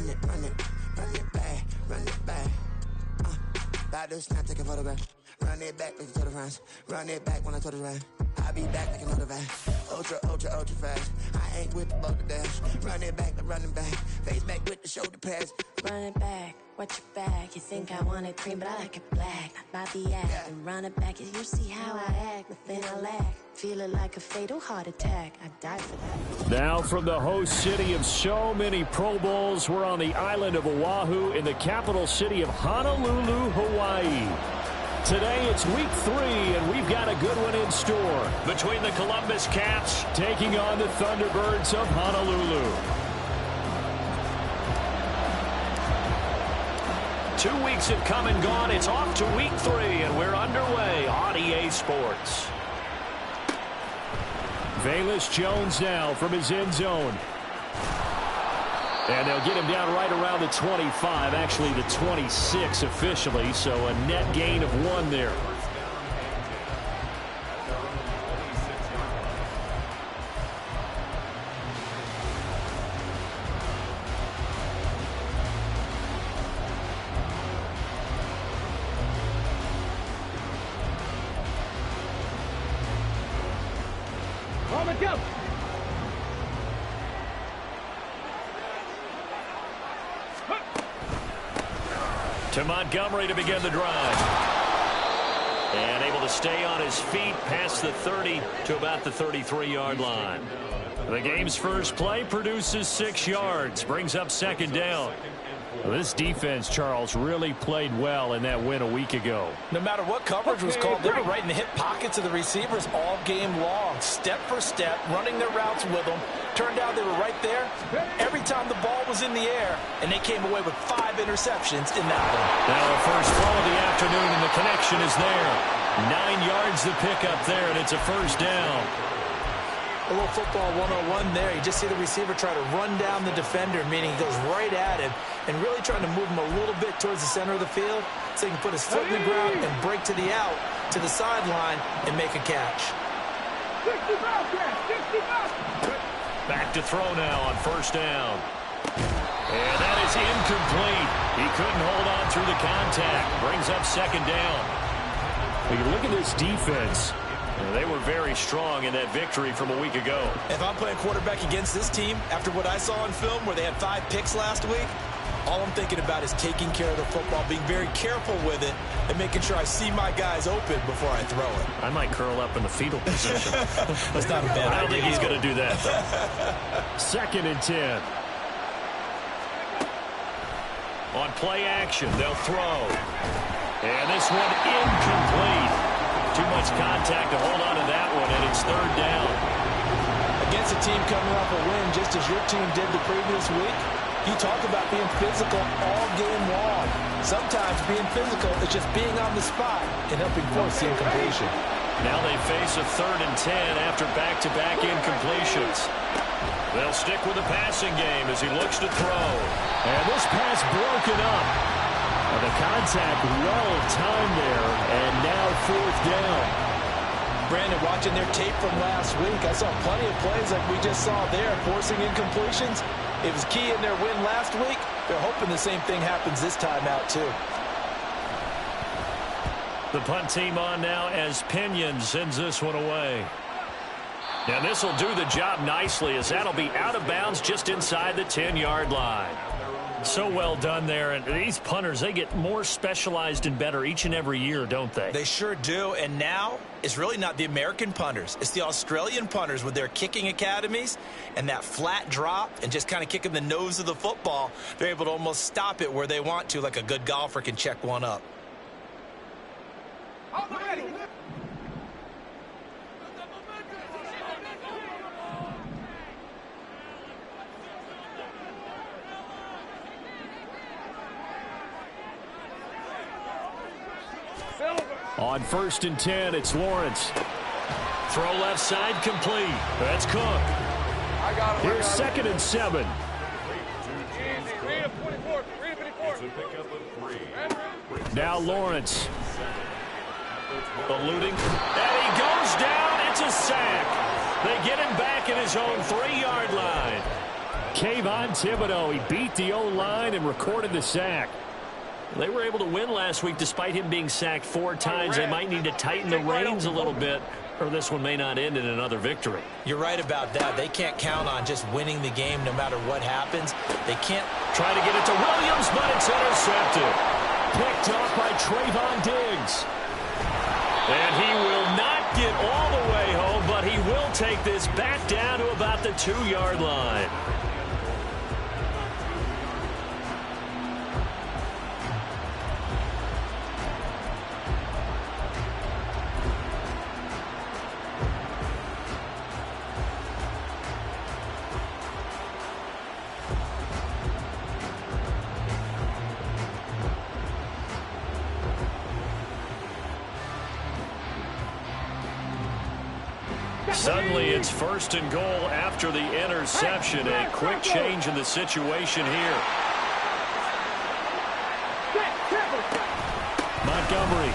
run it back, run it back. About to snap, take a photograph. Run it back, make it to the runs. Run it back when I told it right. I'll be back like another van. Ultra, ultra, ultra fast. I ain't with the boulder dash. Run it back, I'm running back. Face back with the shoulder pads. Run it back, watch your back. You think I want it cream, but I like it black. Not by the act. And run it back, you see how I act. Nothing I lack. Feel it like a fatal heart attack. I die for that. Now from the host city of so many Pro Bowls, we're on the island of Oahu in the capital city of Honolulu, Hawaii. Today it's week 3, and we've got a good one in store between the Columbus Cats taking on the Thunderbirds of Honolulu. 2 weeks have come and gone. It's off to week 3, and we're underway on EA Sports. Velus Jones now from his end zone. And they'll get him down right around the 25, actually the 26 officially, so a net gain of 1 there. Go! To Montgomery to begin the drive. And able to stay on his feet past the 30 to about the 33-yard line. The game's first play produces 6 yards, brings up second down. This defense, Charles, really played well in that win a week ago. No matter what coverage was called, they were right in the hip pockets of the receivers all game long. Step for step, running their routes with them. Turned out they were right there every time the ball was in the air, and they came away with 5 interceptions in that one. Now the first throw of the afternoon, and the connection is there. 9 yards the pickup there, and it's a first down. A little football 101 there. You just see the receiver try to run down the defender, meaning he goes right at him and really trying to move him a little bit towards the center of the field so he can put his foot in the ground and break to the out, to the sideline, and make a catch. Back to throw now on first down. And that is incomplete. He couldn't hold on through the contact. Brings up second down. When you look at this defense, they were very strong in that victory from a week ago. If I'm playing quarterback against this team, after what I saw on film where they had 5 picks last week, all I'm thinking about is taking care of the football, being very careful with it, and making sure I see my guys open before I throw it. I might curl up in the fetal position. That's not a bad idea. I don't think he's going to do that, though. Second and 10. On play action, they'll throw. And this one incomplete. Too much contact to hold on to that one, and it's third down. Against a team coming off a win, just as your team did the previous week, you talk about being physical all game long. Sometimes being physical is just being on the spot and helping force the incompletion. Now they face a 3rd and 10 after back-to-back incompletions. They'll stick with the passing game as he looks to throw. And this pass broken up. The contact well-timed there, and now 4th down. Brandon, watching their tape from last week, I saw plenty of plays like we just saw there, forcing incompletions. It was key in their win last week. They're hoping the same thing happens this time out, too. The punt team on now as Pinion sends this one away. Now this will do the job nicely as that'll be out of bounds just inside the 10-yard line. So well done there, and these punters, they get more specialized and better each and every year, don't they? They sure do, and now it's really not the American punters. It's the Australian punters with their kicking academies and that flat drop and just kind of kicking the nose of the football. They're able to almost stop it where they want to, like a good golfer can check one up. On 1st and 10, it's Lawrence. Throw left side complete. That's Cook. Here's 2nd and 7. Now Lawrence. Eluding. And he goes down. It's a sack. They get him back at his own 3-yard line. Kayvon Thibodeau, he beat the O-line and recorded the sack. They were able to win last week despite him being sacked 4 times. They might need to tighten the reins a little bit, or this one may not end in another victory. You're right about that. They can't count on just winning the game no matter what happens. They can't try to get it to Williams, but it's intercepted. Picked off by Trayvon Diggs. And he will not get all the way home, but he will take this back down to about the 2-yard line. Suddenly it's 1st and goal after the interception. A quick change in the situation here. Montgomery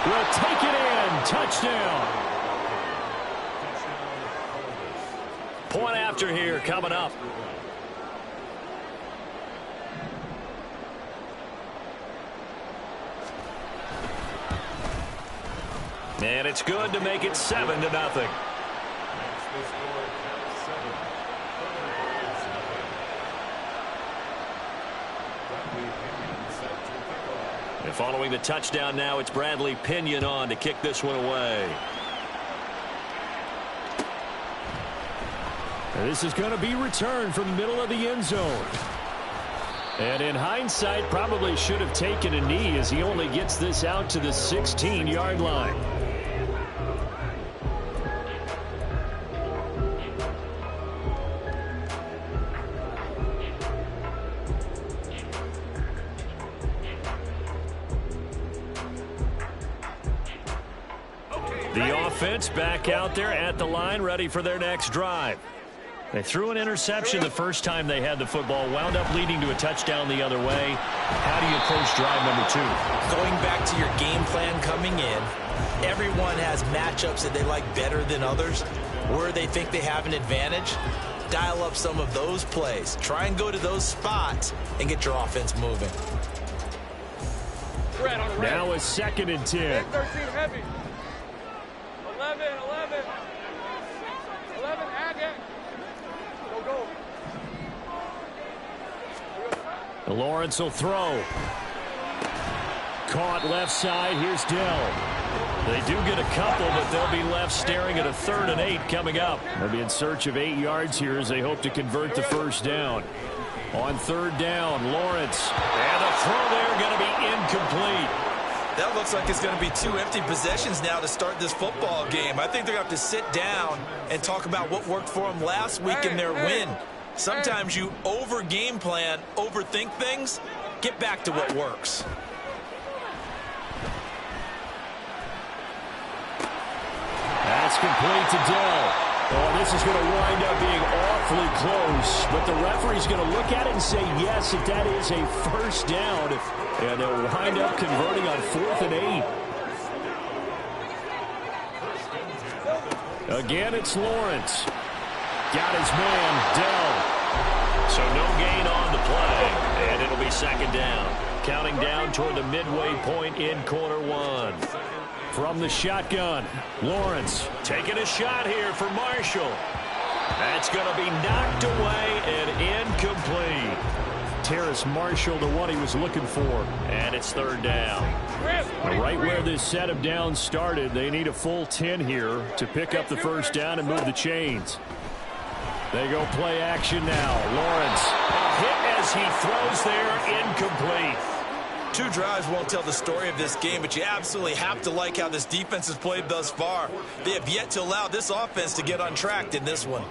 will take it in. Touchdown. Point after here coming up. And it's good to make it 7-0. And following the touchdown now, it's Bradley Pinion on to kick this one away. And this is going to be returned from the middle of the end zone. And in hindsight, probably should have taken a knee as he only gets this out to the 16-yard line. The offense back out there at the line, ready for their next drive. They threw an interception the first time they had the football, wound up leading to a touchdown the other way. How do you approach drive number 2? Going back to your game plan coming in, everyone has matchups that they like better than others. Where they think they have an advantage, dial up some of those plays. Try and go to those spots and get your offense moving. Now a 2nd and 10. 13 heavy. 11, 11, Go. Lawrence will throw. Caught left side. Here's Dell. They do get a couple, but they'll be left staring at a 3rd and 8 coming up. They'll be in search of 8 yards here as they hope to convert the first down. On 3rd down, Lawrence. And the throw there going to be incomplete. That looks like it's going to be 2 empty possessions now to start this football game. I think they're going to have to sit down and talk about what worked for them last week in their win. Sometimes you over-game plan, overthink things. Get back to what works. That's complete to Dell. Oh, this is going to wind up being awfully close. But the referee's going to look at it and say, yes, if that is a first down. And they'll wind up converting on 4th and 8. Again, it's Lawrence. Got his man, Dell. So no gain on the play. And it'll be 2nd down. Counting down toward the midway point in quarter 1. From the shotgun, Lawrence taking a shot here for Marshall. That's going to be knocked away and incomplete. Terrace Marshall, the one he was looking for. And it's 3rd down. Right where this set of downs started, they need a full 10 here to pick up the first down and move the chains. They go play action now. Lawrence, a hit as he throws there, incomplete. 2 drives won't tell the story of this game, but you absolutely have to like how this defense has played thus far. They have yet to allow this offense to get untracked in this one.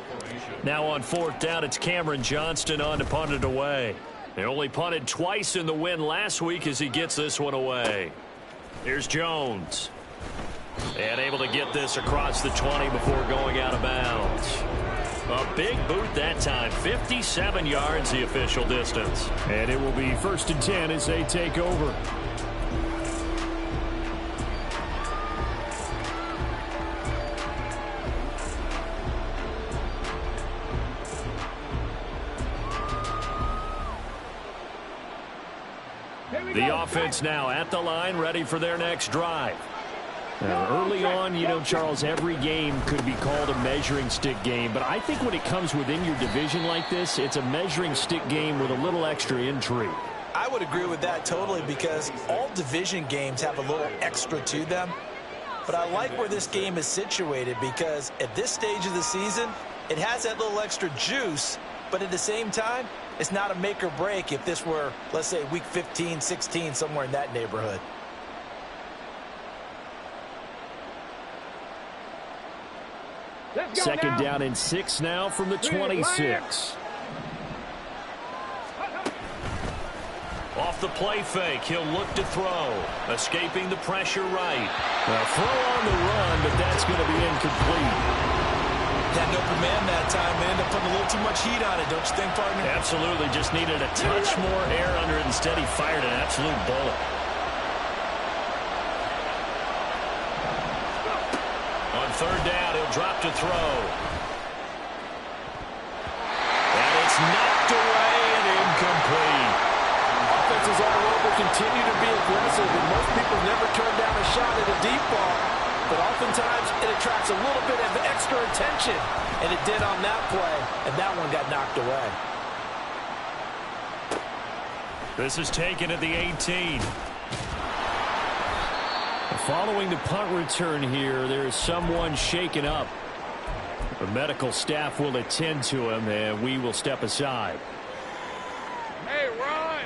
Now on 4th down, it's Cameron Johnston on to punt it away. They only punted twice in the win last week as he gets this one away. Here's Jones. And able to get this across the 20 before going out of bounds. A big boot that time. 57 yards the official distance. And it will be 1st and 10 as they take over. The offense now at the line, ready for their next drive. Early on, you know, Charles, every game could be called a measuring stick game, but I think when it comes within your division like this, it's a measuring stick game with a little extra intrigue. I would agree with that totally, because all division games have a little extra to them. But I like where this game is situated, because at this stage of the season, it has that little extra juice, but at the same time, it's not a make or break if this were, let's say, week 15, 16, somewhere in that neighborhood. Second down and 6 now from the 26. Off the play fake, he'll look to throw. Escaping the pressure right. Throw on the run, but that's going to be incomplete. Had an open man that time and ended up putting a little too much heat on it, don't you think, partner? Absolutely, just needed a touch more air under it. Instead, he fired an absolute bullet. On third down, he'll drop to throw. And it's knocked away and incomplete. Offenses all over continue to be aggressive, and most people never turn down a shot at a deep ball. But oftentimes, it attracts a little bit of extra attention. And it did on that play, and that one got knocked away. This is taken at the 18. Following the punt return here, there is someone shaken up. The medical staff will attend to him, and we will step aside. Hey, run!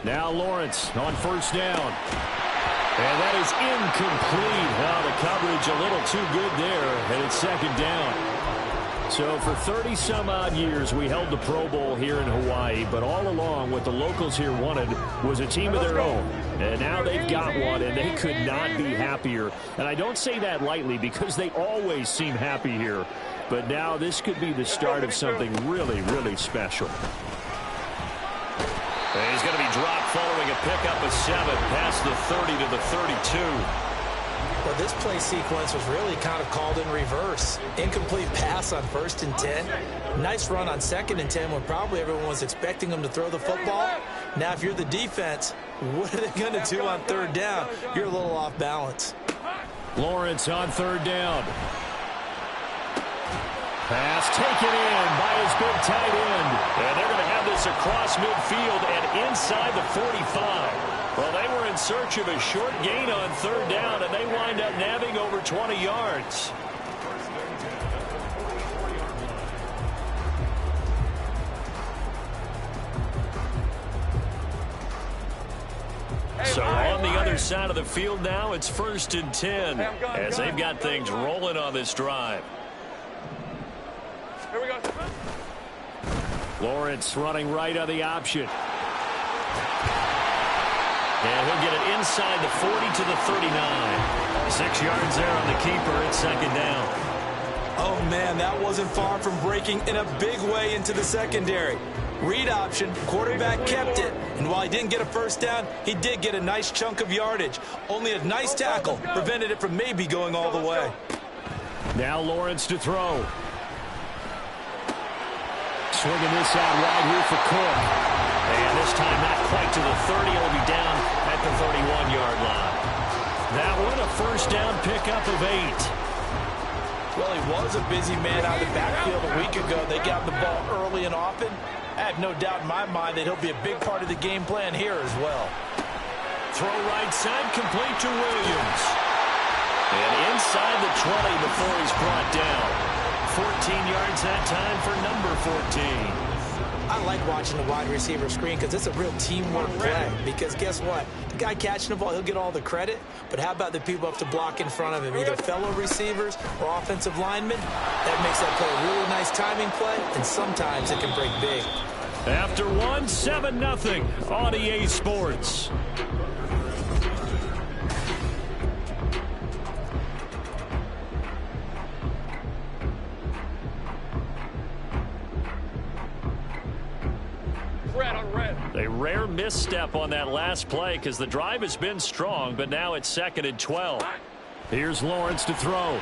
Now Lawrence on first down. And that is incomplete. Well, the coverage a little too good there, and it's second down. So for 30-some-odd years, we held the Pro Bowl here in Hawaii, but all along what the locals here wanted was a team of their own. And now they've got one, and they could not be happier. And I don't say that lightly because they always seem happy here. But now this could be the start of something really, really special. And he's going to be dropped following a pickup of 7 past the 30 to the 32. Well, this play sequence was really kind of called in reverse. Incomplete pass on 1st and 10. Nice run on 2nd and 10 when probably everyone was expecting him to throw the football. Now, if you're the defense, what are they going to do on 3rd down? You're a little off balance. Lawrence on 3rd down. Pass taken in by his big tight end. And they're going to have this across midfield and inside the 45. Well, they were in search of a short gain on 3rd down, and they wind up nabbing over 20 yards. So on the other side of the field now, it's 1st and 10 as they've got things rolling on this drive. Here we go. Lawrence running right on the option. And he'll get it inside the 40 to the 39. 6 yards there on the keeper. It's 2nd down. Oh, man, that wasn't far from breaking in a big way into the secondary. Read option, quarterback kept it. And while he didn't get a 1st down, he did get a nice chunk of yardage. Only a nice tackle prevented it from maybe going all the way. Now Lawrence to throw. Swinging this out wide here for Cook. And this time not quite to the 30. He'll be down at the 31-yard line. That one a 1st down pickup of 8. Well, he was a busy man out of the backfield a week ago. They got the ball early and often. I have no doubt in my mind that he'll be a big part of the game plan here as well. Throw right side, complete to Williams. And inside the 20 before he's brought down. 14 yards that time for number 14. I like watching the wide receiver screen because it's a real teamwork play. Because guess what? The guy catching the ball, he'll get all the credit. But how about the people up to block in front of him? Either fellow receivers or offensive linemen. That makes that play a really nice timing play. And sometimes it can break big. After 1, 7-0 on EA Sports. A rare misstep on that last play because the drive has been strong, but now it's 2nd and 12. Here's Lawrence to throw.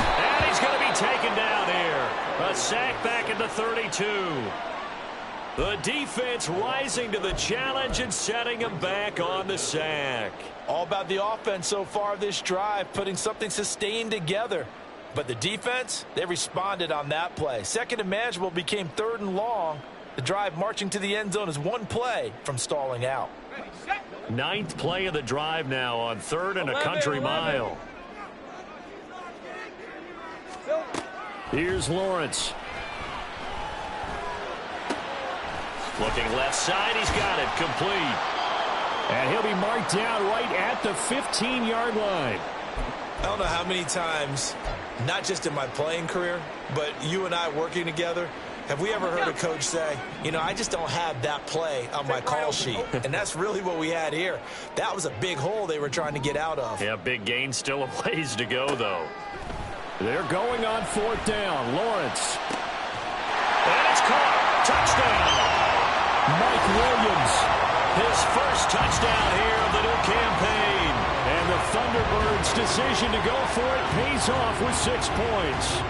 And he's going to be taken down here. A sack back at the 32. The defense rising to the challenge and setting him back on the sack. All about the offense so far this drive, putting something sustained together. But the defense, they responded on that play. Second and manageable became 3rd and long. The drive marching to the end zone is 1 play from stalling out. 9th play of the drive now on 3rd and a country mile. Here's Lawrence. Looking left side, he's got it, complete. And he'll be marked down right at the 15-yard line. I don't know how many times, not just in my playing career, but you and I working together, have we ever heard a coach say, you know, I just don't have that play on my call sheet. And that's really what we had here. That was a big hole they were trying to get out of. Yeah, big gain, still a ways to go, though. They're going on 4th down. Lawrence. And it's caught. Touchdown. Mike Williams, his first touchdown here of the new campaign. And the Thunderbirds' decision to go for it pays off with 6 points.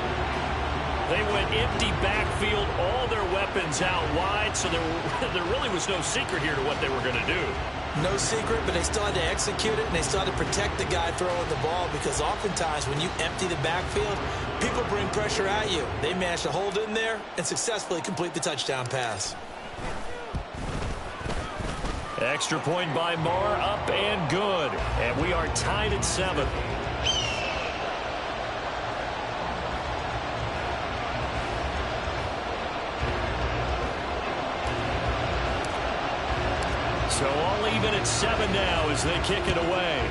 They went empty backfield, all their weapons out wide, so there really was no secret here to what they were going to do. No secret, but they still had to execute it, and they still had to protect the guy throwing the ball, because oftentimes when you empty the backfield, people bring pressure at you. They managed to hold in there and successfully complete the touchdown pass. Extra point by Marr, up and good. And we are tied at 7. So all even at 7 now as they kick it away.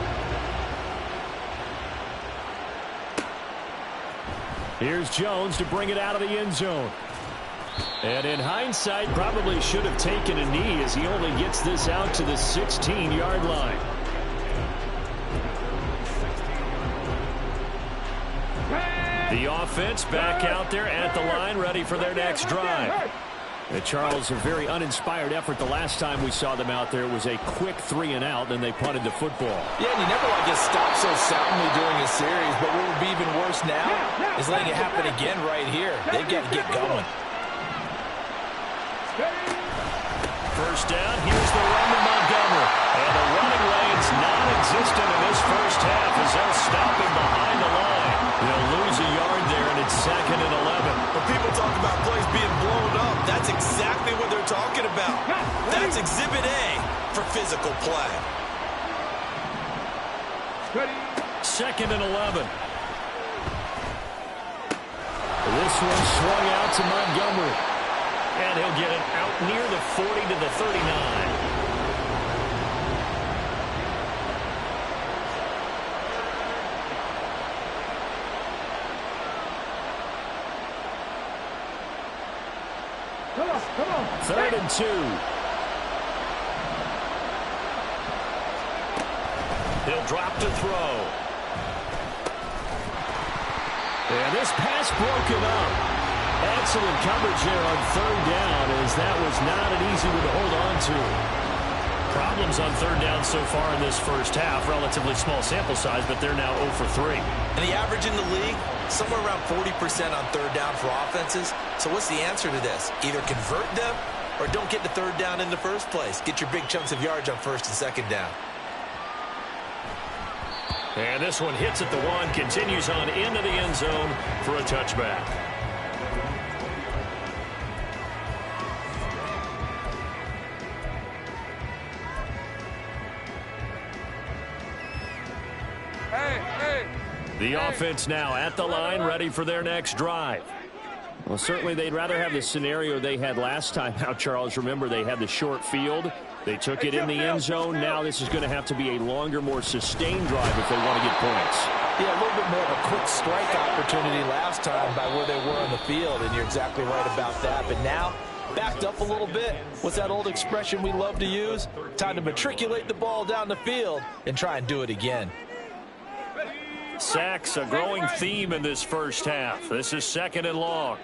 Here's Jones to bring it out of the end zone. And in hindsight, probably should have taken a knee as he only gets this out to the 16-yard line. The offense back out there at the line, ready for their next drive. And Charles, a very uninspired effort the last time we saw them out there. It was a quick 3-and-out, then they punted the football. Yeah, and you never like get stopped so soundly during a series, but what would be even worse now is letting it happen again right here. They've got to get going. First down, here's the run to Montgomery. And the running lane's non-existent in this first half as they'll stop him behind the line. They'll lose a yard there, and it's 2nd and 11. When people talk about plays being blown up, that's exactly what they're talking about. That's Exhibit A for physical play. 2nd and 11. This one swung out to Montgomery. And he'll get it out near the 40 to the 39. Come on. 3rd and 2. He'll drop to throw. And this pass broken up. Excellent coverage there on 3rd down, as that was not an easy one to hold on to. Problems on 3rd down so far in this first half. Relatively small sample size, but they're now 0 for 3. And the average in the league, somewhere around 40% on 3rd down for offenses. So what's the answer to this? Either convert them or don't get the 3rd down in the first place. Get your big chunks of yards on 1st and 2nd down. And this one hits at the 1, continues on into the end zone for a touchback. The offense now at the line, ready for their next drive. Well, certainly they'd rather have the scenario they had last time out, Charles. Remember, they had the short field. They took it in the end zone. Now this is going to have to be a longer, more sustained drive if they want to get points. Yeah, a little bit more of a quick strike opportunity last time by where they were on the field, and you're exactly right about that. But now, backed up a little bit. What's that old expression we love to use? Time to matriculate the ball down the field and try and do it again. Sacks, a growing theme in this first half. This is 2nd and long.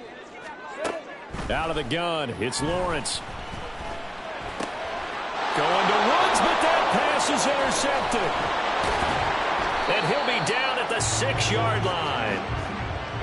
Out of the gun, it's Lawrence. Going to Woods, but that pass is intercepted. And he'll be down at the 6-yard line.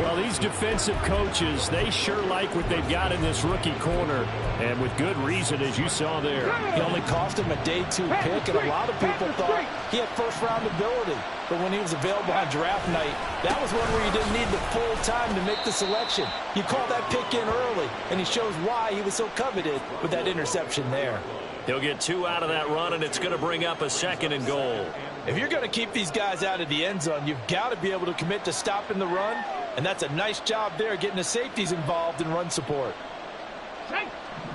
Well, these defensive coaches, they sure like what they've got in this rookie corner, and with good reason, as you saw there. He only cost him a day 2 pick, and a lot of people thought he had first-round ability. But when he was available on draft night, that was one where you didn't need the full time to make the selection. You call that pick in early, and he shows why he was so coveted with that interception there. He'll get 2 out of that run, and it's going to bring up a 2nd and goal. If you're going to keep these guys out of the end zone, you've got to be able to commit to stopping the run, and that's a nice job there getting the safeties involved in run support.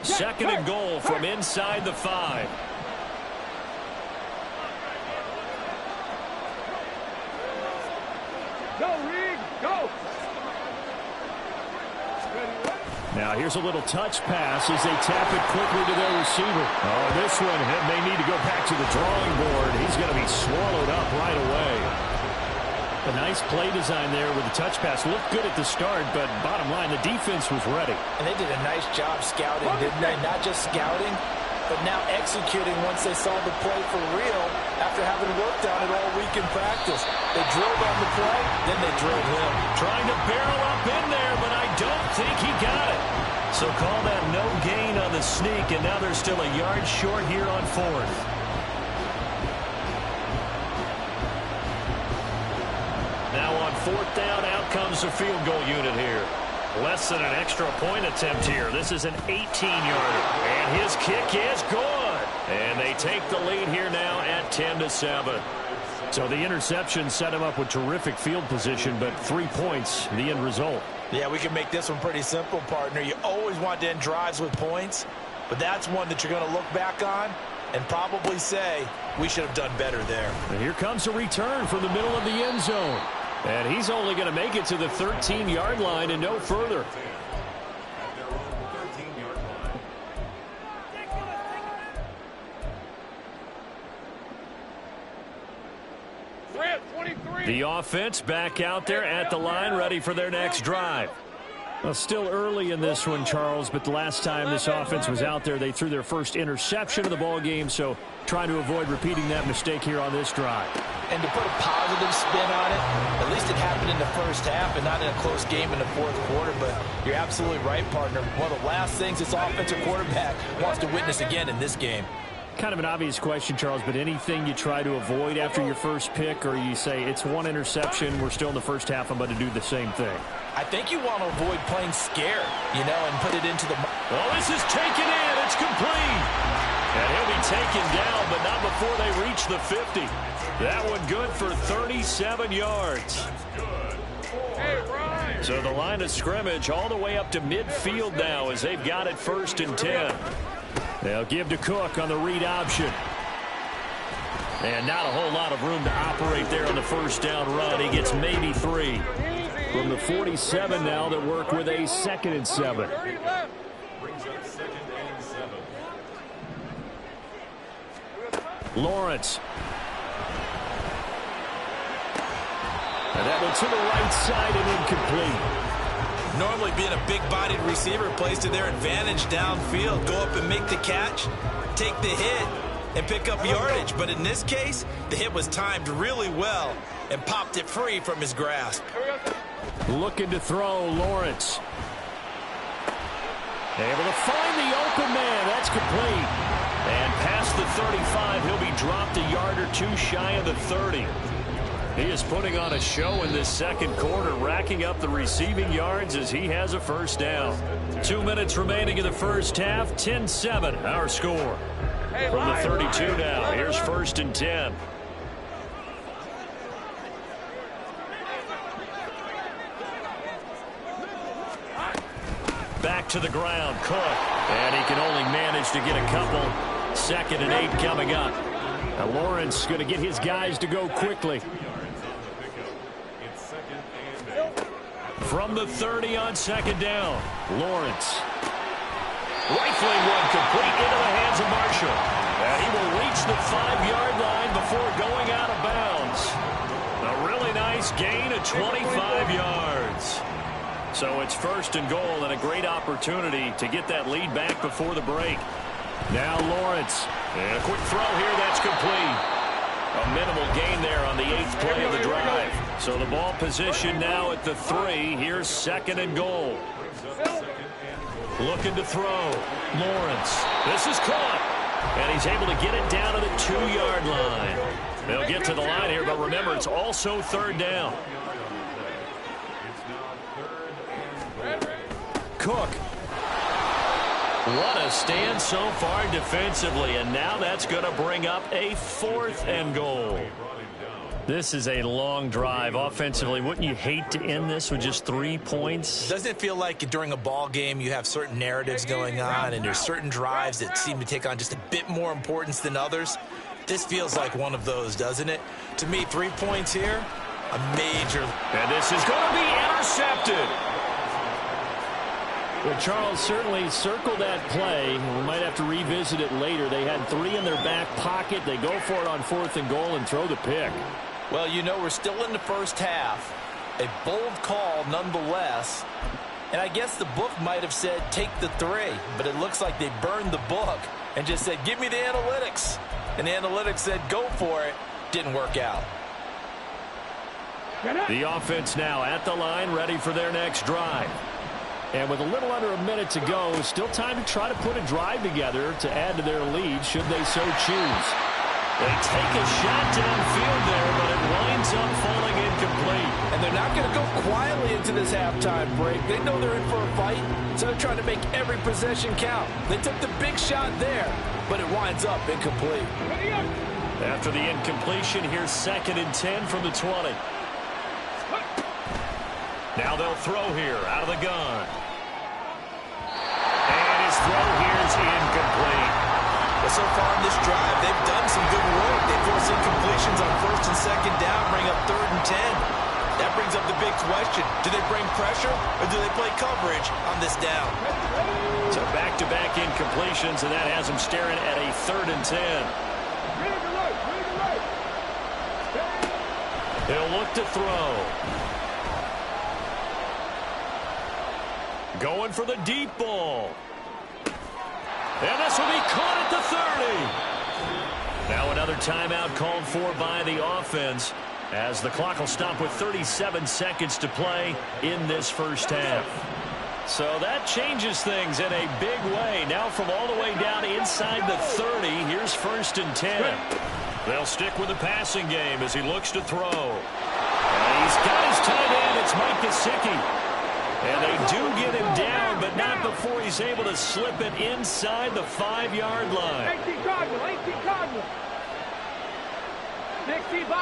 2nd and goal from inside the 5. Go, Reed, go! Now here's a little touch pass as they tap it quickly to their receiver. Oh, this one may need to go back to the drawing board. He's going to be swallowed up right away. A nice play design there with the touch pass. Looked good at the start, but bottom line, the defense was ready. And they did a nice job scouting, didn't they? Not just scouting, but now executing once they saw the play for real after having worked on it all week in practice. They drilled on the play, then they drilled him. Trying to barrel up in there, but I don't think he got it. So call that no gain on the sneak, and now they're still a yard short here on 4th. Now on 4th down, out comes the field goal unit here. Less than an extra point attempt here. This is an 18-yarder, and his kick is good. And they take the lead here now at 10-7. So the interception set him up with terrific field position, but 3 points, the end result. Yeah, we can make this one pretty simple, partner. You always want to end drives with points, but that's one that you're going to look back on and probably say, we should have done better there. And here comes a return from the middle of the end zone. And he's only going to make it to the 13-yard line and no further. The offense back out there at the line, ready for their next drive. Well, still early in this one, Charles, but the last time this offense was out there, they threw their first interception of the ball game, so trying to avoid repeating that mistake here on this drive. And to put a positive spin on it, at least it happened in the first half and not in a close game in the 4th quarter, but you're absolutely right, partner. One of the last things this offensive quarterback wants to witness again in this game. Kind of an obvious question, Charles, but anything you try to avoid after your first pick, or you say it's one interception, we're still in the first half, I'm going to do the same thing? I think you want to avoid playing scared, and put it into the... Well, this is taken in. It's complete. And he'll be taken down, but not before they reach the 50. That one good for 37 yards. So the line of scrimmage all the way up to midfield now as they've got it 1st and 10. They'll give to Cook on the read option. And not a whole lot of room to operate there on the 1st down run. He gets maybe 3. From the 47 now, that work with a 2nd and 7. Lawrence. And that one to the right side and incomplete. Normally being a big-bodied receiver plays to their advantage downfield. Go up and make the catch, take the hit, and pick up yardage. But in this case, the hit was timed really well and popped it free from his grasp. Looking to throw, Lawrence. Able to find the open man. That's complete. And past the 35, he'll be dropped a yard or 2 shy of the 30. He is putting on a show in this 2nd quarter, racking up the receiving yards as he has a 1st down. 2 minutes remaining in the first half, 10-7, our score. From the 32 now, here's 1st and 10. Back to the ground, Cook. And he can only manage to get a couple. 2nd and 8 coming up. Now Lawrence going to get his guys to go quickly. From the 30 on 2nd down, Lawrence. Rifling one complete into the hands of Marshall. And he will reach the 5-yard line before going out of bounds. A really nice gain of 25 yards. So it's 1st and goal and a great opportunity to get that lead back before the break. Now Lawrence. And a quick throw here, that's complete. A minimal gain there on the 8th play of the drive. So the ball position now at the 3. Here's 2nd and goal. Looking to throw. Lawrence. This is caught. And he's able to get it down to the 2-yard line. They'll get to the line here, but remember, it's also 3rd down. Cook. What a stand so far defensively, and now that's going to bring up a 4th and goal. This is a long drive offensively. Wouldn't you hate to end this with just 3 points? Doesn't it feel like during a ball game you have certain narratives going on and there's certain drives that seem to take on just a bit more importance than others? This feels like one of those, doesn't it? To me, 3 points here, a major. And this is going to be intercepted. Well, Charles certainly circled that play. We might have to revisit it later. They had 3 in their back pocket. They go for it on 4th and goal and throw the pick. Well, you know, we're still in the first half. A bold call nonetheless. And I guess the book might have said take the 3, but it looks like they burned the book and just said, give me the analytics. And the analytics said, go for it. Didn't work out. The offense now at the line, ready for their next drive. And with a little under a minute to go, still time to try to put a drive together to add to their lead should they so choose. They take a shot downfield there, but it winds up falling incomplete. And they're not going to go quietly into this halftime break. They know they're in for a fight, so they're trying to make every possession count. They took the big shot there, but it winds up incomplete. After the incompletion, here's 2nd and 10 from the 20. Now they'll throw here out of the gun. And his throw here is incomplete. Well, so far in this drive, they've done some good work. They force incompletions on 1st and 2nd down, bring up 3rd and 10. That brings up the big question. Do they bring pressure or do they play coverage on this down? So back-to-back incompletions, and that has them staring at a 3rd and 10. He'll look to throw. Going for the deep ball. And this will be caught at the 30. Now another timeout called for by the offense as the clock will stop with 37 seconds to play in this first half. So that changes things in a big way. Now from all the way down inside the 30, here's 1st and 10. They'll stick with the passing game as he looks to throw. And he's got his tight end. It's Mike Gesicki. And they do get him down, but not before he's able to slip it inside the 5-yard line.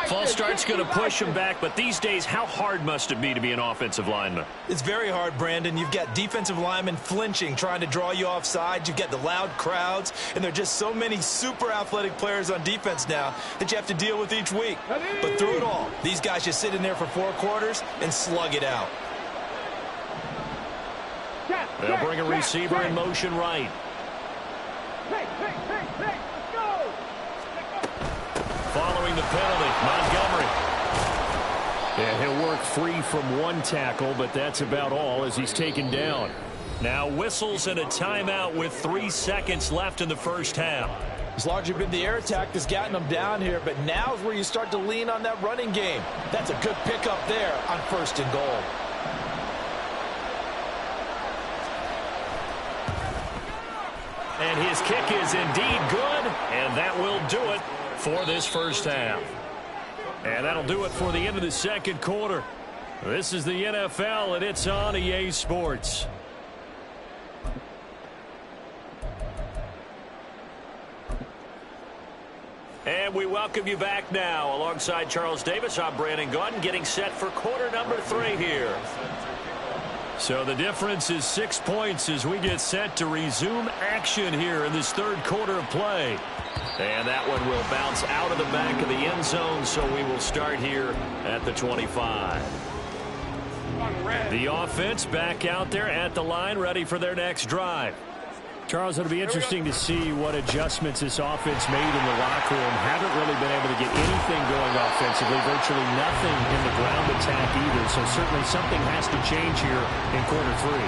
False start's going to push him back, but these days, how hard must it be to be an offensive lineman? It's very hard, Brandon. You've got defensive linemen flinching, trying to draw you offside. You've got the loud crowds, and there are just so many super athletic players on defense now that you have to deal with each week. But through it all, these guys just sit in there for 4 quarters and slug it out. They'll bring a receiver in motion right. Following the penalty, Montgomery. Yeah, he'll work free from 1 tackle, but that's about all as he's taken down. Now whistles and a timeout with 3 seconds left in the first half. It's largely been the air attack that's gotten them down here, but now is where you start to lean on that running game. That's a good pickup there on 1st and goal. And his kick is indeed good, and that will do it for this first half. And that'll do it for the end of the second quarter. This is the NFL, and it's on EA Sports. And we welcome you back now. Alongside Charles Davis, I'm Brandon Gaudin, getting set for quarter number 3 here. So the difference is 6 points as we get set to resume action here in this third quarter of play. And that one will bounce out of the back of the end zone, so we will start here at the 25. The offense back out there at the line, ready for their next drive. Charles, it'll be interesting to see what adjustments this offense made in the locker room. Haven't really been able to get anything going offensively, virtually nothing in the ground attack either. So certainly something has to change here in quarter 3.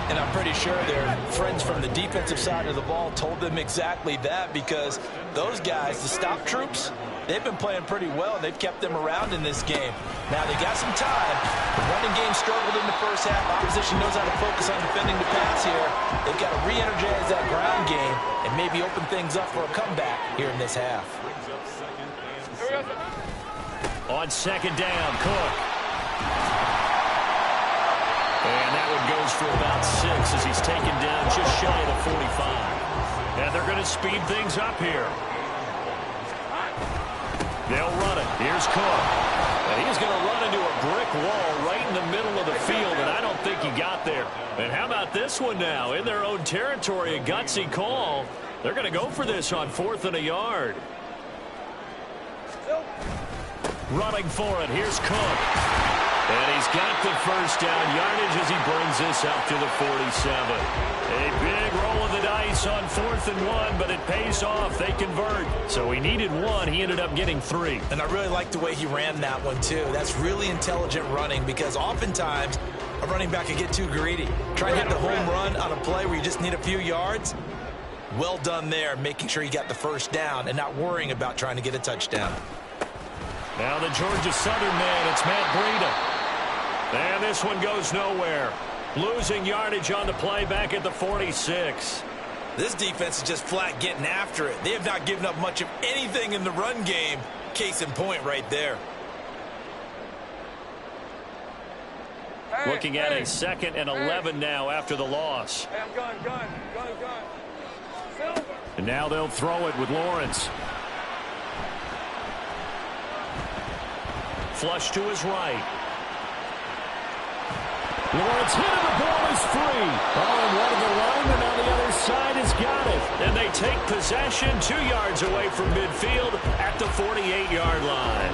And I'm pretty sure their friends from the defensive side of the ball told them exactly that, because those guys, the stop troops, they've been playing pretty well. They've kept them around in this game. Now, they got some time. The running game struggled in the first half. Opposition knows how to focus on defending the pass here. They've got to re-energize that ground game and maybe open things up for a comeback here in this half. On second down, Cook. And that one goes for about 6 as he's taken down just shy of the 45. And they're going to speed things up here. They'll run it. Here's Cook. And he's going to run into a brick wall right in the middle of the field, and I don't think he got there. And how about this one now? In their own territory, a gutsy call. They're going to go for this on 4th and a yard. Running for it. Here's Cook. And he's got the first down yardage as he brings this up to the 47. A big roll of the dice on 4th and 1, but it pays off. They convert. So he needed 1. He ended up getting 3. And I really like the way he ran that one, too. That's really intelligent running because oftentimes a running back can get too greedy. Try to hit the home run on a play where you just need a few yards. Well done there, making sure he got the first down and not worrying about trying to get a touchdown. Now the Georgia Southern man, it's Matt Breida. And this one goes nowhere. Losing yardage on the play back at the 46. This defense is just flat getting after it. They have not given up much of anything in the run game. Case in point right there. Looking at a 2nd and 11 now after the loss. Hey, I'm gun. Silver. And now they'll throw it with Lawrence. Flush to his right. Lawrence hit him, the ball is free. Oh, and one of the linemen on the other side has got it. And they take possession 2 yards away from midfield at the 48-yard line.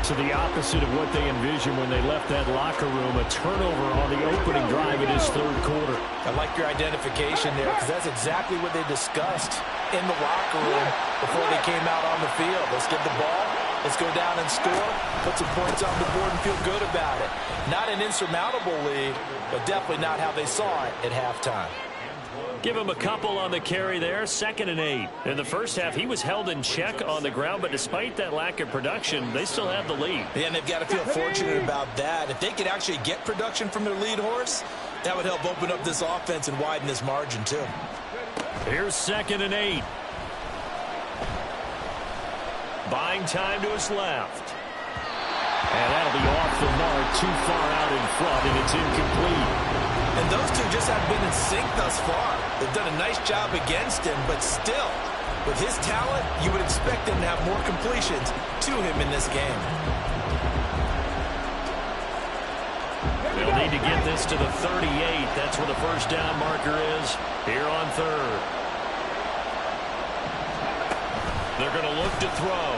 To the opposite of what they envisioned when they left that locker room, a turnover on the opening drive in his 3rd quarter. I like your identification there because that's exactly what they discussed in the locker room before they came out on the field. Let's get the ball. Let's go down and score, put some points on the board and feel good about it. Not an insurmountable lead, but definitely not how they saw it at halftime. Give him a couple on the carry there, 2nd and 8. In the first half, he was held in check on the ground, but despite that lack of production, they still have the lead. Yeah, and they've got to feel fortunate about that. If they could actually get production from their lead horse, that would help open up this offense and widen this margin too. Here's 2nd and 8. Buying time to his left. And that'll be off the mark, too far out in front, and it's incomplete. And those two just haven't been in sync thus far. They've done a nice job against him, but still, with his talent, you would expect him to have more completions to him in this game. They'll need to get this to the 38. That's where the first down marker is here on 3rd. They're going to look to throw.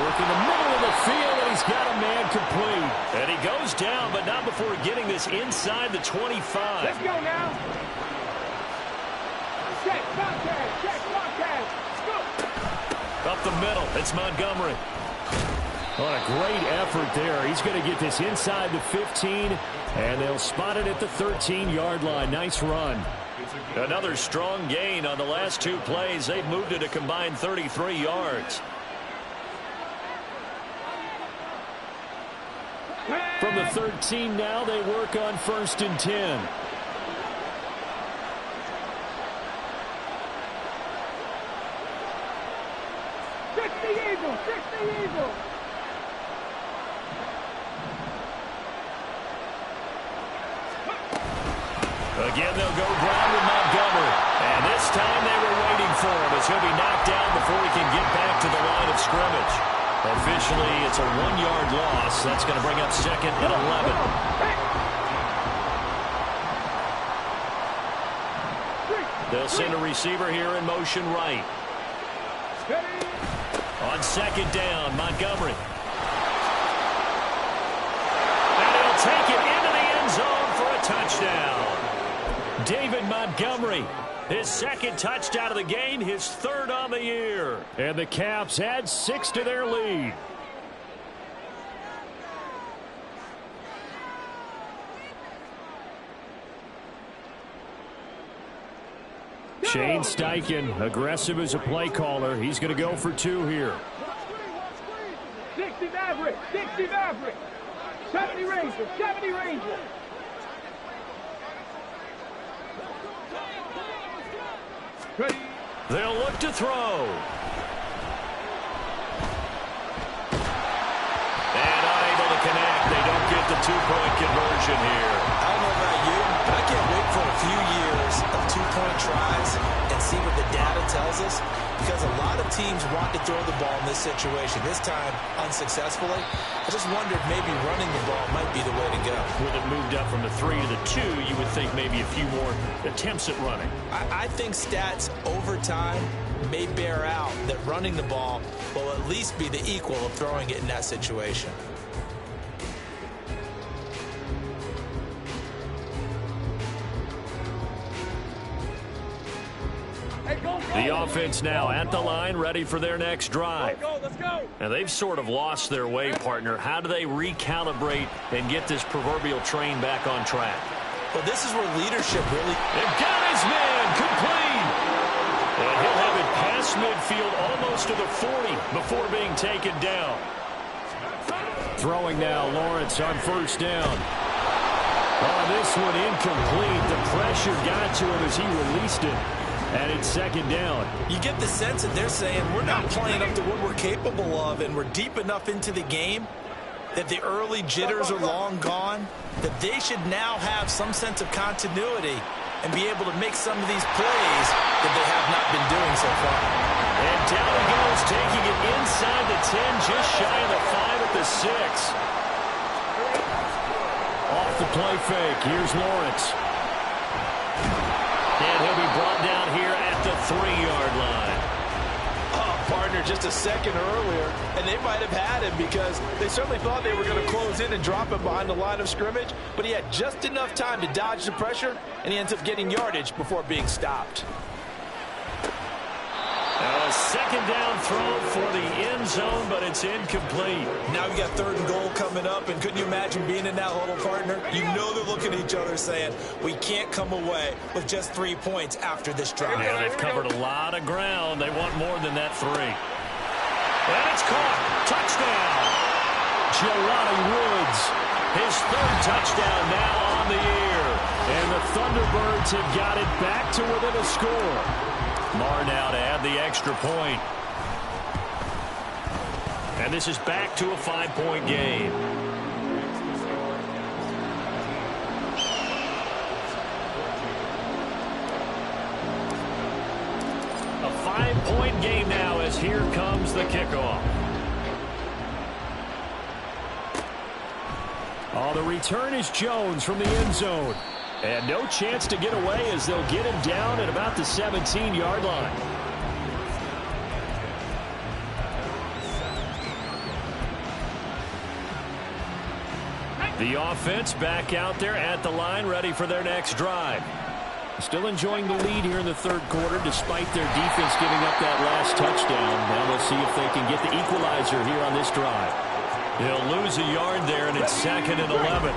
Work in the middle of the field, and he's got a man complete. And he goes down, but not before getting this inside the 25. Let's go now. Check, broadcast. Go. Up the middle, it's Montgomery. What a great effort there. He's going to get this inside the 15, and they'll spot it at the 13-yard line. Nice run. Another strong gain on the last 2 plays. They've moved it a combined 33 yards. From the 13 now, they work on 1st and 10. Fix the eagle. Again, they'll go ground with Montgomery. And this time they were waiting for him as he'll be knocked down before he can get back to the line of scrimmage. Officially, it's a 1-yard loss. That's going to bring up 2nd and 11. They'll send a receiver here in motion right. On 2nd down, Montgomery. And he'll take it into the end zone for a touchdown. David Montgomery, his 2nd touchdown of the game, his 3rd on the year. And the Caps add 6 to their lead. Shane Steichen, aggressive as a play caller. He's going to go for 2 here. 60 Maverick, 60 Maverick. 70 Ranger, 70 Ranger. Ready. They'll look to throw. And unable to connect. They don't get the 2-point conversion here. I don't know about you, but I can't wait for a few years of 2-point tries and see what the data tells us, because a lot of teams want to throw the ball in this situation. This time, unsuccessfully. I just wondered maybe running the ball might be the way to go. With it moved up from the 3 to the 2, you would think maybe a few more attempts at running. I think stats over time may bear out that running the ball will at least be the equal of throwing it in that situation. The offense now at the line, ready for their next drive. Let's go. And they've sort of lost their way, partner. How do they recalibrate and get this proverbial train back on track? Well, this is where leadership really... They've got his man, complete. And he'll have it past midfield almost to the 40 before being taken down. Throwing now, Lawrence on first down. Oh, this one incomplete. The pressure got to him as he released it. And it's second down. You get the sense that they're saying we're not playing up to what we're capable of, and we're deep enough into the game that the early jitters are long gone, that they should now have some sense of continuity and be able to make some of these plays that they have not been doing so far. And down he goes, taking it inside the 10, just shy of the 5 at the 6. Off the play fake. Here's Lawrence. And he'll be brought down here at the 3-yard line. Oh, partner, just a second earlier, and they might have had him because they certainly thought they were going to close in and drop him behind the line of scrimmage, but he had just enough time to dodge the pressure, and he ends up getting yardage before being stopped. A second down throw for the end zone, but it's incomplete. Now we got 3rd and goal coming up, and couldn't you imagine being in that huddle, partner? You know they're looking at each other saying, we can't come away with just 3 points after this drive. Yeah, they've covered a lot of ground. They want more than that 3. And it's caught. Touchdown. Jelani Woods. His 3rd touchdown now on the year. And the Thunderbirds have got it back to within a score. Marr now to add the extra point. And this is back to a 5-point game. A 5-point game now as here comes the kickoff. Oh, the return is Jones from the end zone. And no chance to get away as they'll get him down at about the 17-yard line. The offense back out there at the line, ready for their next drive. Still enjoying the lead here in the 3rd quarter, despite their defense giving up that last touchdown. Now we'll see if they can get the equalizer here on this drive. They'll lose a yard there, and it's 2nd and 11.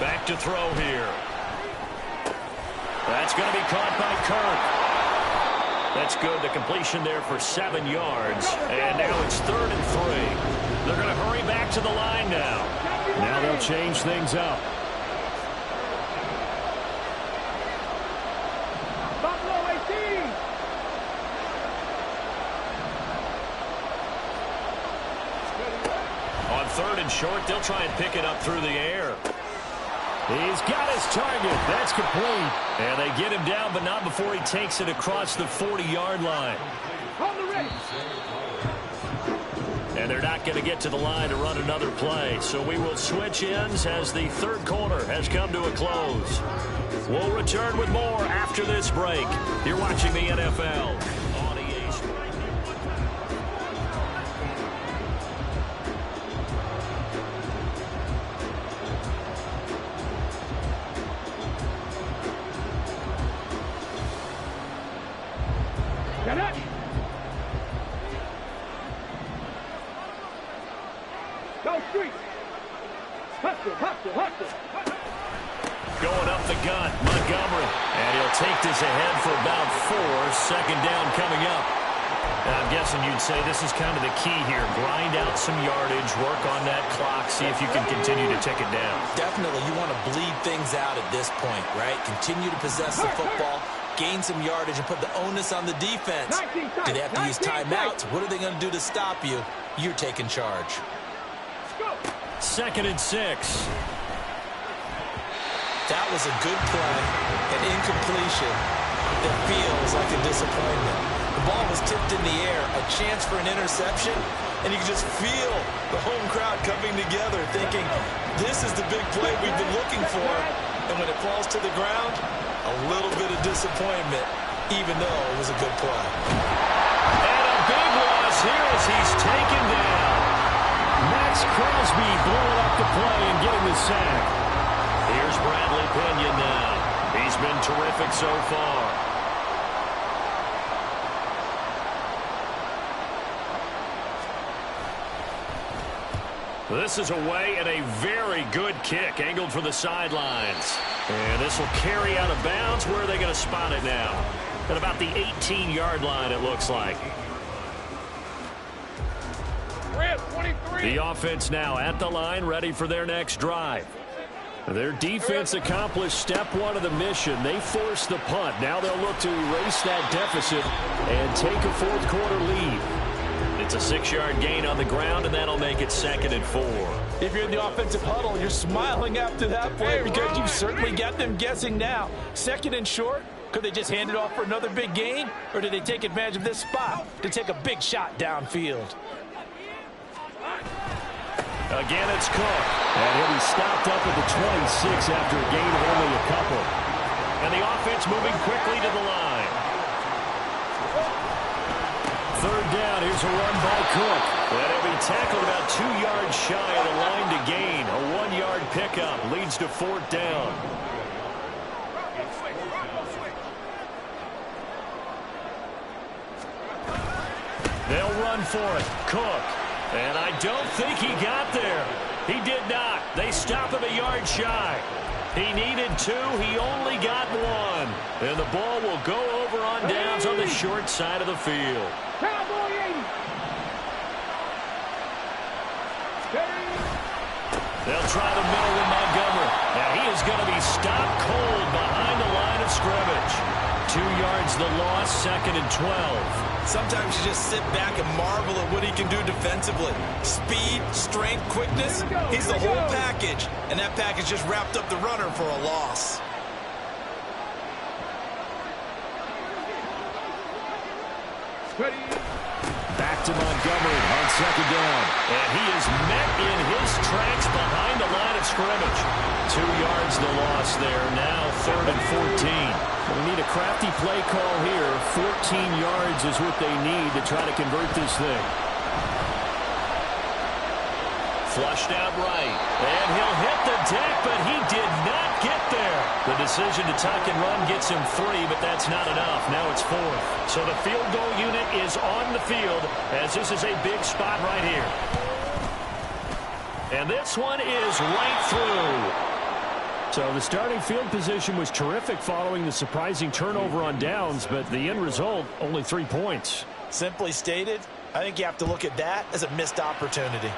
Back to throw here. That's going to be caught by Kirk. That's good. The completion there for 7 yards. And now it's 3rd and 3. They're going to hurry back to the line now. Now they'll change things up. Buffalo 18. On 3rd and short, they'll try and pick it up through the air. He's got his target. That's complete. And they get him down, but not before he takes it across the 40-yard line. Hold the ready. And they're not going to get to the line to run another play. So we will switch ends as the 3rd quarter has come to a close. We'll return with more after this break. You're watching the NFL on EA Sports. Get it. Go street. Going up the gut, Montgomery. And he'll take this ahead for about 4. Second down coming up. And I'm guessing you'd say this is kind of the key here. Grind out some yardage, work on that clock, see if you can continue to tick it down. Definitely, you want to bleed things out at this point, right? Continue to possess the football, gain some yardage, and put the onus on the defense. Do they have to use timeouts? What are they going to do to stop you? You're taking charge. 2nd and 6. That was a good play, an incompletion that feels like a disappointment. The ball was tipped in the air, a chance for an interception, and you can just feel the home crowd coming together thinking, this is the big play we've been looking for. And when it falls to the ground, a little bit of disappointment, even though it was a good play. And a big loss here as he's taken down. Max Crosby blowing up the play and getting the sack. Here's Bradley Pinion now. He's been terrific so far. This is away and a very good kick angled for the sidelines. And this will carry out of bounds. Where are they going to spot it now? At about the 18-yard line, it looks like. The offense now at the line, ready for their next drive. Their defense accomplished step 1 of the mission. They forced the punt. Now they'll look to erase that deficit and take a 4th quarter lead. It's a 6-yard gain on the ground, and that'll make it 2nd and 4. If you're in the offensive huddle, you're smiling after that play because you've certainly got them guessing now. 2nd and short, could they just hand it off for another big gain, or did they take advantage of this spot to take a big shot downfield? Again, it's Cook. And he'll be stopped up at the 26 after a gain of only a couple. And the offense moving quickly to the line. 3rd down. Here's a run by Cook. And he'll be tackled about 2 yards shy of the line to gain. A 1-yard pickup leads to 4th down. They'll run for it. Cook. And I don't think he got there. He did not. They stop him a yard shy. He needed 2. He only got 1. And the ball will go over on downs on the short side of the field. They'll try the middle with Montgomery. Now he is going to be stopped cold behind the line of scrimmage. 2 yards the loss, 2nd and 12. Sometimes you just sit back and marvel at what he can do defensively. Speed, strength, quickness, he's the whole package. And that package just wrapped up the runner for a loss. Back to Montgomery on 2nd down. And he is met in his tracks behind the line of scrimmage. 2 yards the loss there. Now 3rd and 14. Well, we need a crafty play call here. 14 yards is what they need to try to convert this thing. Flushed out right. And he'll hit the deck, but he did not get there. The decision to tuck and run gets him 3, but that's not enough. Now it's 4th. So the field goal unit is on the field as this is a big spot right here. And this one is right through. So the starting field position was terrific following the surprising turnover on downs, but the end result, only 3 points. Simply stated, I think you have to look at that as a missed opportunity.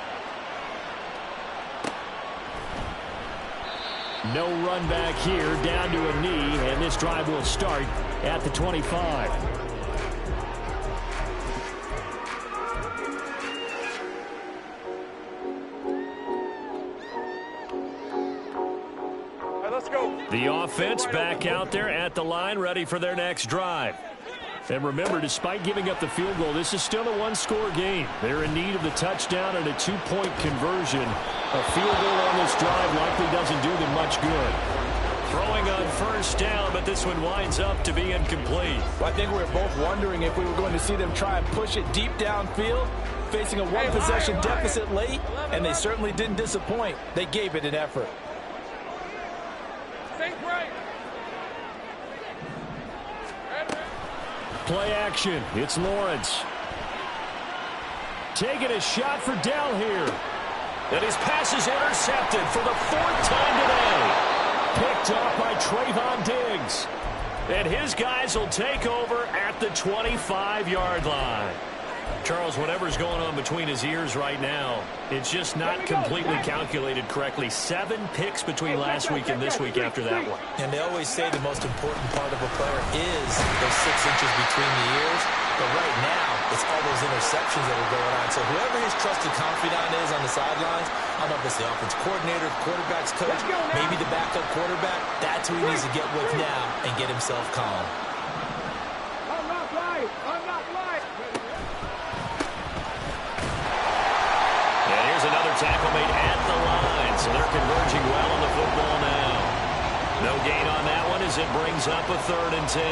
No run back here, down to a knee, and this drive will start at the 25. Let's go. The offense back out there at the line, ready for their next drive. And remember, despite giving up the field goal, this is still a 1-score game. They're in need of the touchdown and a 2-point conversion. A field goal on this drive likely doesn't do them much good. Throwing on 1st down, but this one winds up to be incomplete. Well, I think we were both wondering if we were going to see them try and push it deep downfield, facing a 1-possession deficit late, and they certainly didn't disappoint. They gave it an effort. Play action. It's Lawrence. Taking a shot for Dell here. And his pass is intercepted for the 4th time today. Picked up by Trayvon Diggs. And his guys will take over at the 25-yard line. Charles, whatever's going on between his ears right now, it's just not completely calculated correctly. 7 picks between last week and this week after that one. And they always say the most important part of a player is those 6 inches between the ears. But right now, it's all those interceptions that are going on. So whoever his trusted confidant is on the sidelines, I don't know if it's the offense coordinator, quarterback's coach, maybe the backup quarterback, that's who he needs to get with now and get himself calm. I'm not lying. I'm not lying. And here's another tackle made at the line, so they're converging well on the football now. No gain on that one as it brings up a 3rd and 10.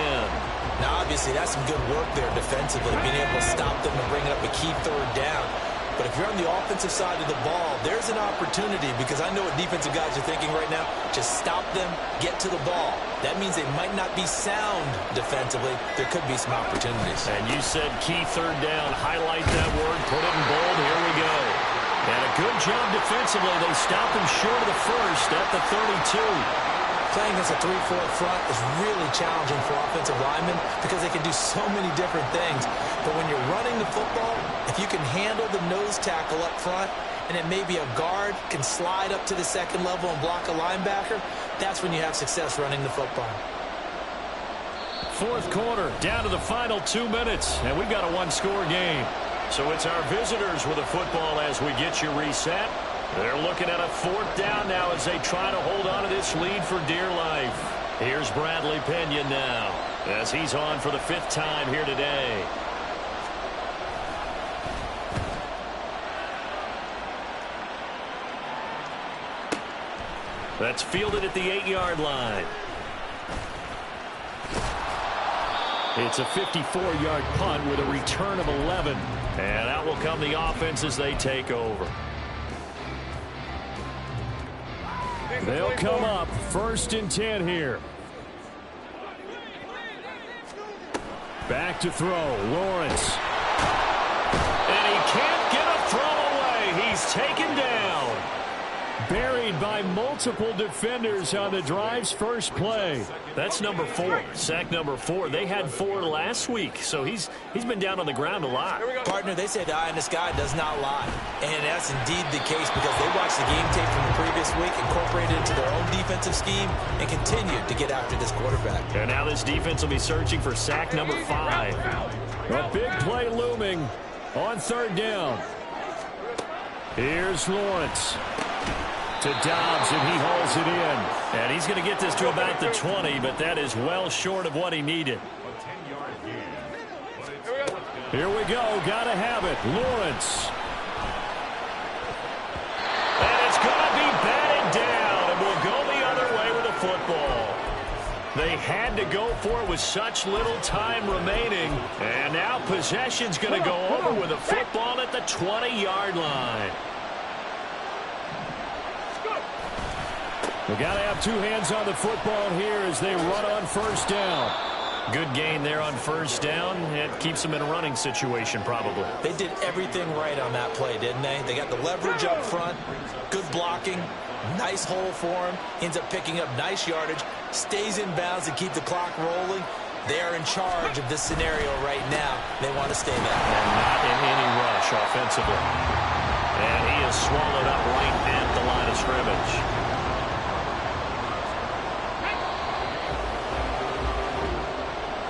Now, obviously, that's some good work there defensively, being able to stop them and bring up a key 3rd down. But if you're on the offensive side of the ball, there's an opportunity, because I know what defensive guys are thinking right now. Just stop them, get to the ball. That means they might not be sound defensively. There could be some opportunities. And you said key 3rd down. Highlight that word, put it in bold. Here we go. And a good job defensively. They stop him short of the 1st at the 32. Playing against a 3-4 front is really challenging for offensive linemen because they can do so many different things. But when you're running the football, if you can handle the nose tackle up front, and then maybe a guard can slide up to the 2nd level and block a linebacker, that's when you have success running the football. 4th quarter, down to the final 2 minutes, and we've got a 1-score game. So it's our visitors with the football as we get you reset. They're looking at a 4th down now as they try to hold on to this lead for dear life. Here's Bradley Pena now as he's on for the 5th time here today. That's fielded at the 8-yard line. It's a 54-yard punt with a return of 11. And out will come the offense as they take over. They'll come up 1st and 10 here. Back to throw. Lawrence. And he can't get a throw away. He's taken down. Buried by multiple defenders on the drive's first play. That's number 4. Sack number 4. They had 4 last week, so he's been down on the ground a lot. Partner, they say the eye in the sky does not lie. And that's indeed the case because they watched the game tape from the previous week, incorporated it into their own defensive scheme, and continued to get after this quarterback. And now this defense will be searching for sack number 5. A big play looming on 3rd down. Here's Lawrence. To Dobbs, and he hauls it in. And he's going to get this to about the 20, but that is well short of what he needed. Here we go. Got to have it. Lawrence. And it's going to be batted down, and we'll go the other way with the football. They had to go for it with such little time remaining. And now possession's going to go over with a football at the 20-yard line. We've got to have 2 hands on the football here as they run on 1st down. Good gain there on 1st down. It keeps them in a running situation probably. They did everything right on that play, didn't they? They got the leverage up front, good blocking, nice hole for him, ends up picking up nice yardage, stays in bounds to keep the clock rolling. They are in charge of this scenario right now. They want to stay there. And not in any rush offensively. And he is swallowed up right at the line of scrimmage.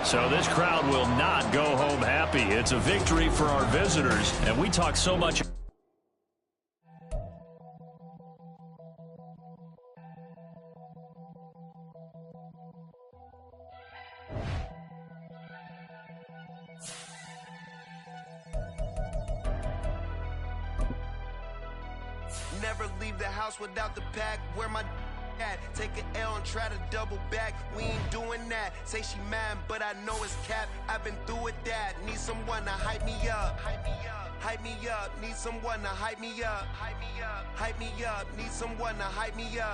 So this crowd will not go home happy. It's a victory for our visitors, and we talk so much. Never leave the house without the pack. Where my at? Take an L and try to double back. We ain't doing that. Say she mad, but I know it's cap. I've been through with that. Need someone to hype me up. Hype me up. Hype me up. Need someone to hype me up. Hype me up. Hype me up. Need someone to hype me up.